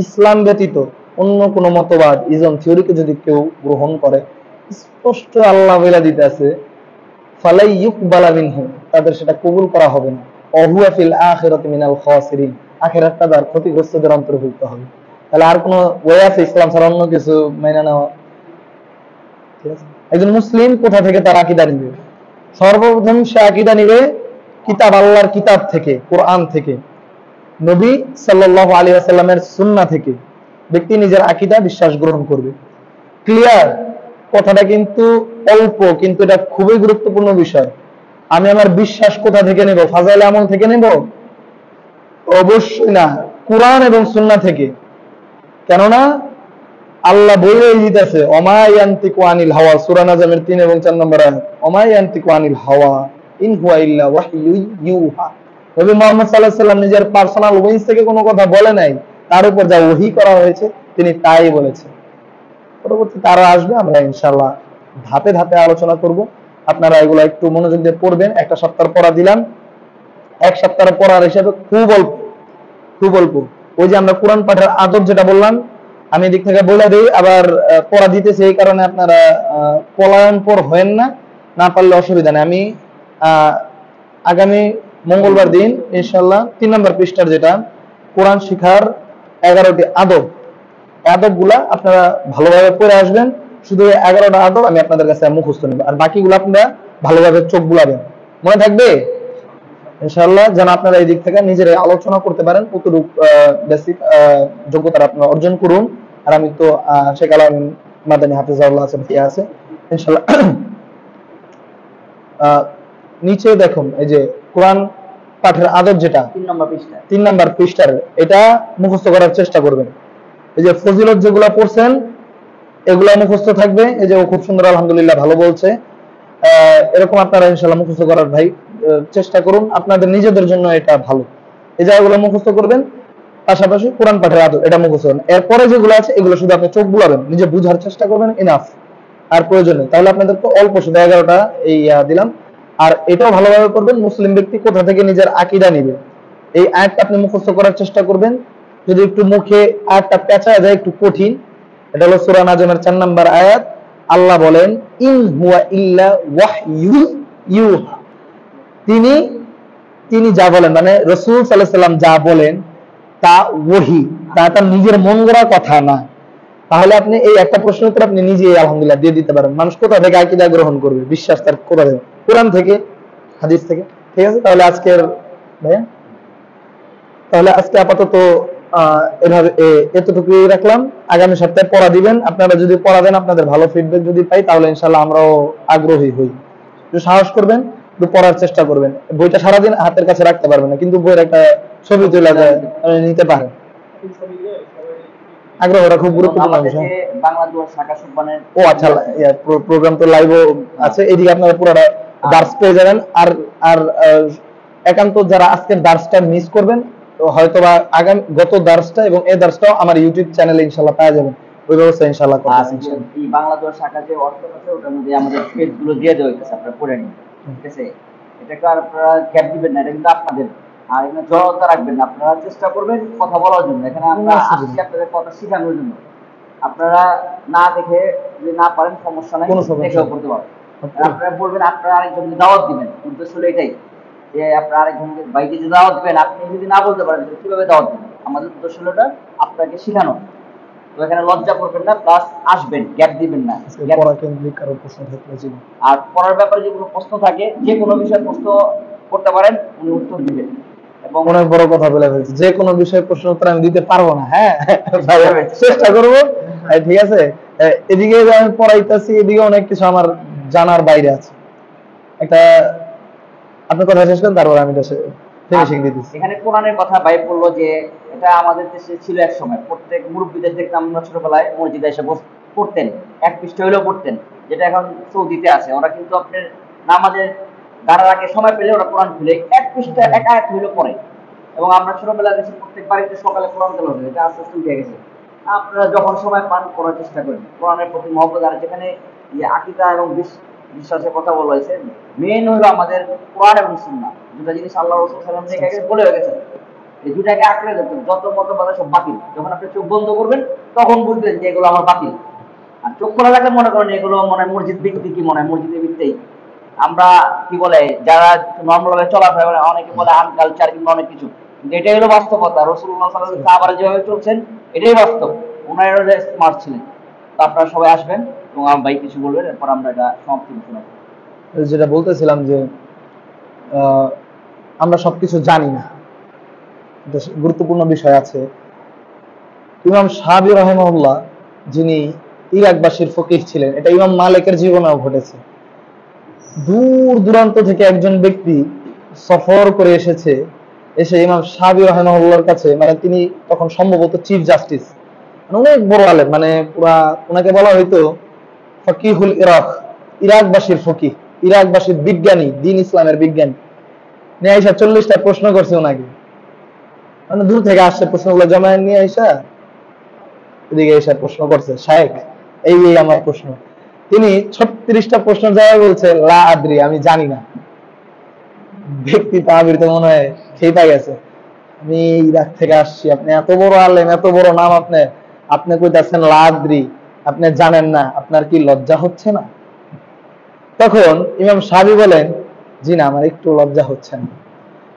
ইসলাম ব্যতীত অন্য কোন মতবাদ, ইজম, থিওরিকে যদি কেউ গ্রহণ করে, স্পষ্ট আল্লাহ বলে দিতেছে ফালাই ইউকবালা মিনহু, তাদের সেটা কবুল করা হবে না, ওয়া হুয়া ফিল আখিরাতি মিনাল খাসিরিন, আখিরাতটা তার ক্ষতিগ্রস্তদের অন্তর্ভুক্ত হবে। তাহলে আর কোন ওয়ে আছে ইসলাম ছাড়া অন্য কিছু মেনে নেওয়া? ঠিক আছে, একজন মুসলিম কোথা থেকে তার আকীদা নিবে? সর্বপ্রথম সে আকীদা নিবে কিতাব, আল্লাহর কিতাব থেকে, কোরআন থেকে, নবী সাল্লাল্লাহু আলাইহি ওয়াসাল্লামের সুন্নাহ থেকে ব্যক্তি নিজের আকীদা, বিশ্বাস গ্রহণ করবে। ক্লিয়ার? কথাটা কিন্তু অল্প, কিন্তু এটা খুবই গুরুত্বপূর্ণ বিষয়। আমি আমার বিশ্বাস কোথা থেকে নেব? ফাজাইল আমল থেকে নেব? অবশ্যই না, কোরআন এবং সুন্নাহ থেকে। কেননা আল্লাহ বলেই দিতেছে, ওমা ইয়ান্তিকু আনিল হাওয়া, সূরা নাজমের 3 এবং 4 নম্বর আয়াত, ওমা ইয়ান্তিকু আনিল হাওয়া ইন হুয়া ইল্লা ওয়াহয়ু ইউহা। নবী মুহাম্মদ সাল্লাল্লাহু আলাইহি ওয়াসাল্লাম নিজের পার্সোনাল ওয়েন্স থেকে কোনো কথা বলে নাই, তার উপর যা ওহী করা হয়েছে তিনি তাই বলেছেন। পরবর্তীতে আরো আসবে, আমরা ইনশাআল্লাহ ধাপে ধাপে আলোচনা করব। আপনারা এগুলো একটু মনোযোগ দিয়ে পড়বেন। একটা সপ্তাহ পড়া দিলাম, এক সপ্তাহের পড়ার হিসাবে খুব অল্প, খুব অল্প। ওই যে আমরা কোরআন পাঠের আদব যেটা বললাম, আমি এদিক থেকে বলে দিই, আবার পড়া দিতেছি, এই কারণে আপনারা পলায়ন পর হয়েন না, না পারলে অসুবিধা নেই। আমি আগামী মঙ্গলবার দিন ইনশাআল্লাহ 3 নম্বর পৃষ্ঠার যেটা কোরআন শিখার 11টি আদব, আদবগুলা আপনারা ভালোভাবে পড়ে আসবেন। শুধু 11টা আদব আমি আপনাদের কাছে মুখস্থ নেব, আর বাকিগুলো আপনারা ভালোভাবে চোখ বুলাবেন, মনে থাকবে ইনশাআল্লাহ, যেন আপনারা এই দিক থেকে নিজেরা আলোচনা করতে পারেন, কতটুকু বেসিক যোগ্যতা আপনারা অর্জন করুন। আর আমি তো শেখ আলামিন মাদানী হাফিজাহুল্লাহ আছেন, কি আছে ইনশাআল্লাহ। নিচে দেখুন, এই যে কোরআন পাঠের আদব যেটা 3 নম্বর পৃষ্ঠার, এটা মুখস্থ করার চেষ্টা করবেন। এই যে ফজিলত যেগুলা পড়ছেন এগুলা মুখস্থ থাকবে। এই যে ও খুব সুন্দর আলহামদুলিল্লাহ ভালো বলছে, এরকম আপনারা ইনশাআল্লাহ মুখস্থ করার ভাই চেষ্টা করুন, আপনাদের নিজেদের জন্য এটা ভালো। এই জায়গাগুলো মুখস্থ করবেন, পাশাপাশি কোরআন পাঠের আদব এটা মুখস্থ করবেন। এরপরে যেগুলো আছে এগুলো শুধু আপনি চোখ বুলাবেন, নিজে বুঝার চেষ্টা করবেন, ইনাফ, আর প্রয়োজন নেই। তাহলে আপনাদের তো অল্প, শুধু 11টা এই দিলাম। আর এটাও ভালোভাবে করবেন, মুসলিম ব্যক্তি কোথা থেকে নিজের আকীদা নিবে, এই আয়াতটা আপনি মুখস্থ করার চেষ্টা করবেন। যদি একটু মুখে আয়াতটা পেঁচা যায়, একটু কঠিন, এটা হলো সূরা নাজমের 4 নম্বর আয়াত। আল্লাহ বলেন, ইন হুয়া ইল্লা ওয়াহয়ু ইউহা, তিনি যা বলেন, মানে রাসূল সাল্লাল্লাহু আলাইহি ওয়াসাল্লাম যা বলেন তা ওহী, তা তার নিজের মন গড়া কথা না। তাহলে আপনি এই একটা প্রশ্নের উত্তর আপনি নিজেই আলহামদুলিল্লাহ দিয়ে দিতে পারেন। মানুষ কোথা থেকে আকীদা গ্রহণ করবে, বিশ্বাস তার কোথা থেকে? কোরআন থেকে, হাদিস থেকে। ঠিক আছে, তাহলে আজকের ভাইয়া, তাহলে আজকে আপাতত এভাবে এতটুকুই রাখলাম। আগামী সপ্তাহে পড়া দিবেন। আপনারা যদি পড়া দেন, আপনাদের ভালো ফিডব্যাক যদি পাই, তাহলে ইনশাআল্লাহ আমরাও আগ্রহী হই। একটু সাহস করবেন, একটু পড়ার চেষ্টা করবেন। বইটা সারাদিন হাতের কাছে রাখতে পারবেন না, কিন্তু বইয়ের একটা ছবি তুলে নিতে পারেন। আগ্রহ করা খুব গুরুত্বপূর্ণ বিষয়। বাংলা দুয়ার শাখা সুবহানের ও আচ্ছা, প্রোগ্রাম তো লাইভও আছে, এদিকে আপনারা পুরোটা দার্স পেয়ে যাবেন। আর আর একান্ত যারা আজকের দার্সটা মিস করবেন, তো হয়তোবা আগামী গত দার্সটা এবং এই দার্সটাও আমার ইউটিউব চ্যানেলে ইনশাআল্লাহ পাওয়া যাবে, ওই ব্যবস্থা ইনশাআল্লাহ করতেছি। এই বাংলা দুয়ার শাখা যে অর্থ আছে ওটার মধ্যে আমাদের পেজ গুলো দিয়ে দেওয়া হয়েছে, আপনারা পড়ে নিন, ঠিক আছে? এটাকে আর আপনারা গ্যাপ দিবেন না, এটা কিন্তু আপনাদের। আর এখানে জড়তা রাখবেন না, আপনারা চেষ্টা করবেন কথা বলার জন্য। এখানে আমরা আসছি আপনাদের কথা শেখানোর জন্য। আপনারা না দেখে যদি না পারেন সমস্যা নাই, দেখেও করতে পারেন। আপনারা বলবেন, আপনারা আরেকজনকে দাওয়াত দিবেন, উদ্দেশ্য হলো এটাই যে আপনারা আরেকজনকে বাইরে যে দাওয়াত দিবেন, আপনি যদি না বলতে পারেন কিভাবে দাওয়াত দিবেন। আমাদের উদ্দেশ্য হলো এটা আপনাকে শেখানো। তো এখানে লজ্জা করবেন না, প্লাস আসবেন, গ্যাপ দিবেন না। আর পড়ার ব্যাপারে যে কোনো প্রশ্ন থাকে, যে কোনো বিষয়ে প্রশ্ন করতে পারেন, উনি উত্তর দিবেন। এবং অনেক বড় কথা বলে ফেলছি, যে কোনো বিষয়ে প্রশ্ন উত্তর আমি দিতে পারবো না, হ্যাঁ চেষ্টা করবো, ঠিক আছে? এদিকে আমি পড়াইতেছি, এদিকে অনেক কিছু আমার জানার বাইরে আছে। একটা আপনি কথা শেষ করেন, তারপর আমি ফিনিশিং দিতেছি। এখানে কোরআনের কথা ভাই বললো যে এটা আমাদের দেশে ছিল এক সময়, প্রত্যেক মুরব্বীদের দেখতাম আমরা ছোটবেলায় মসজিদে এসে পড়তেন, এক পৃষ্ঠা হইলেও পড়তেন, যেটা এখন সৌদিতে আছে। ওরা কিন্তু আপনার নামাজের দাঁড়ার আগে সময় পেলে ওরা কোরআন খুলে এক পৃষ্ঠা এক আয়াত হইলেও পড়ে। এবং আমরা ছোটবেলায় দেখি প্রত্যেক বাড়িতে সকালে কোরআন তেলাওয়াত হয়, এটা আস্তে আস্তে উঠে গেছে। আপনারা যখন সময় পান পড়ার চেষ্টা করেন, কোরআনের প্রতি মহব্বত। আর যেখানে আকীদা এবং বিশ্বাসের কথা বলা হয়েছে, মেইন হলো আমাদের কোরআন এবং সুন্নাহ, দুটা জিনিস আল্লাহ রাসূল সাল্লাল্লাহু আলাইহি ওয়াসাল্লাম বলে গেছে। এই দুটাকে আঁকড়ে ধরতে, যত মতবাদ সব বাতিল। যখন আপনি চোখ বন্ধ করবেন তখন বুঝবেন যে এগুলো আমার বাতিল। আর চোখ খোলা রাখলে মনে করেন এগুলো মনে হয় মসজিদ ভিত্তিক, কি মনে হয় মসজিদের ভিত্তিক। আমরা কি বলে যারা নরমাল ভাবে চলাফেরা করে, অনেকে বলে আনকালচার কিংবা অনেক কিছু, কিন্তু এটাই হলো বাস্তবতা। রাসূলুল্লাহ সাল্লাল্লাহু আলাইহি ওয়াসাল্লাম সাহাবারা যেভাবে চলছেন এটাই বাস্তব। ওনারা যে স্মার্ট ছিলেন। তো আপনারা সবাই আসবেন এবং আমার ভাই কিছু বলবেন, এরপর আমরা এটা সমাপ্তি ঘোষণা করব। যেটা বলতেছিলাম যে আমরা সবকিছু জানি না, গুরুত্বপূর্ণ বিষয় আছে। ইমাম শাফি রাহিমাহুল্লাহ, যিনি ইরাকবাসীর ফকিহ ছিলেন, এটা ইমাম মালিকের জীবনেও ঘটেছে। দূর দূরান্ত থেকে একজন ব্যক্তি সফর করে এসে ইমাম শাফি রাহিমাহুল্লাহর কাছে, মানে তিনি তখন সম্ভবত চিফ জাস্টিস, অনেক বড় আলেম, মানে পুরা ওনাকে বলা হইতো ফকিহুল ইরাক, ইরাকবাসীর ফকিহ, ইরাকবাসীর বিজ্ঞানী, দ্বীন ইসলামের বিজ্ঞানী। নিয়ে আইসা 40টা প্রশ্ন করছে ওনাকে, মানে দূর থেকে আসছে প্রশ্নগুলো জমায় নিয়ে আইসা এদিকে এসে প্রশ্ন করছে, শায়েখ এই আমার প্রশ্ন। তিনি 36টা প্রশ্ন জবাব বলছে লা আদ্রি, আমি জানি না। ব্যক্তি তাবির তো মনে হয় খেপে গেছে, আমি ইরাক থেকে আসছি, আপনি এত বড় আলেম, এত বড় নাম, আপনি কইতাছেন লা আদ্রি, আপনি জানেন না, আপনার কি লজ্জা হচ্ছে না? তখন ইমাম শাফি বলেন, জি না, আমার একটু লজ্জা হচ্ছে না।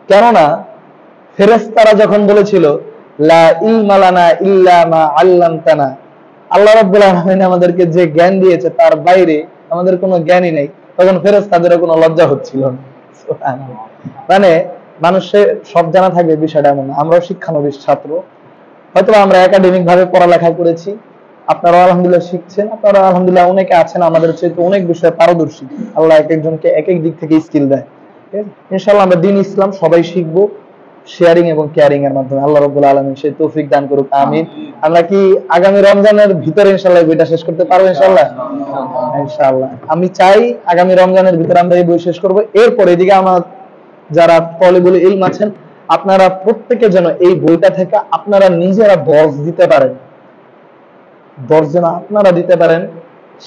কেননা ফেরেশতারা যখন বলেছিল লা ইলমা লানা ইল্লা মা আল্লামতানা, আল্লাহ রাব্বুল আলামিন আমাদেরকে যে জ্ঞান দিয়েছে তার বাইরে আমাদের কোনো জ্ঞানই নেই, তখন ফেরেশতাদের কোনো লজ্জা হচ্ছিল না। সুবহানাল্লাহ। মানে মানুষের সব জানা থাকবে বিষয়টা এমন না। আমরাও শিক্ষানবিশ ছাত্র, হয়তো আমরা একাডেমিক ভাবে পড়ালেখা করেছি, আপনারা আলহামদুলিল্লাহ শিখছেন, আপনারা আলহামদুলিল্লাহ অনেকে আছেন আমাদের চেয়ে অনেক বিষয়ে পারদর্শী। আল্লাহ এক একজনকে এক এক দিক থেকে স্কিল দেয়। ইনশাআল্লাহ আমরা দ্বীন ইসলাম সবাই শিখবো, শেয়ারিং এবং কেয়ারিং এর মাধ্যমে। আল্লাহ রাব্বুল আলামিন সেই তৌফিক দান করুক, আমিন। আমরা কি আগামী রমজানের ভিতরে ইনশাআল্লাহ বইটা শেষ করতে পারবো? ইনশাআল্লাহ, ইনশাআল্লাহ আমি চাই আগামী রমজানের ভিতরে আমরা এই বই শেষ করব। এরপর এদিকে আমার যারা তালিবুল ইলম আছেন, আপনারা প্রত্যেকে যেন এই বইটা থেকে আপনারা নিজেরা দর্জ দিতে পারেন, দর্জ যেন আপনারা দিতে পারেন,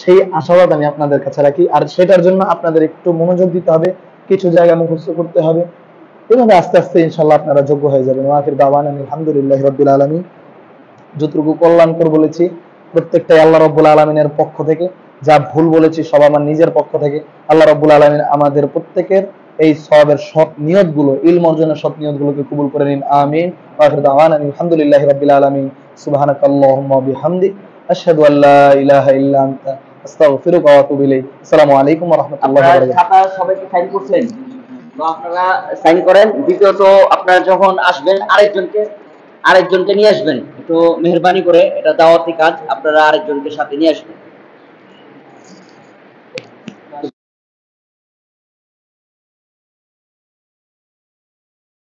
সেই আশাবাদ আমি আপনাদের কাছে রাখি। আর সেটার জন্য আপনাদের একটু মনোযোগ দিতে হবে, কিছু জায়গা মুখস্থ করতে হবে, এভাবে আস্তে আস্তে ইনশাআল্লাহ আপনারা যোগ্য হয়ে যাবেন। ওয়াফির দাওয়ানা আলহামদুলিল্লাহি রাব্বিল আলামিন। যতটুকু কল্যাণকর বলেছি প্রত্যেকটাই আল্লাহ রাব্বুল আলামিনের পক্ষ থেকে, যা ভুল বলেছি সব আমার নিজের পক্ষ থেকে। আল্লাহ রাব্বুল আলামিন আমাদের প্রত্যেকের এই সওয়াবের সৎ নিয়তগুলো, ইলম অর্জনের সৎ নিয়তগুলোকে কবুল করে নিন, আমিন। ওয়াফির দাওয়ানা আলহামদুলিল্লাহি রাব্বিল আলামিন। সুবহানাকাল্লাহুম্মা ওয়া বিহামদিক, আশহাদু আল্লা ইলাহা ইল্লা আনতা, আস্তাগফিরুকা ওয়া আতুবু ইলাইক। আসসালামু আলাইকুম ওয়া রাহমাতুল্লাহি ওয়া বারাকাতুহু। আপনারা সবাইকে সাইন করছেন, তো আপনারা সাইন করেন। দ্বিতীয়ত আপনারা যখন আসবেন আরেকজনকে নিয়ে আসবেন, একটু মেহেরবানি করে, এটা দাওয়াতি কাজ, আপনারা আরেকজনকে সাথে নিয়ে আসবেন।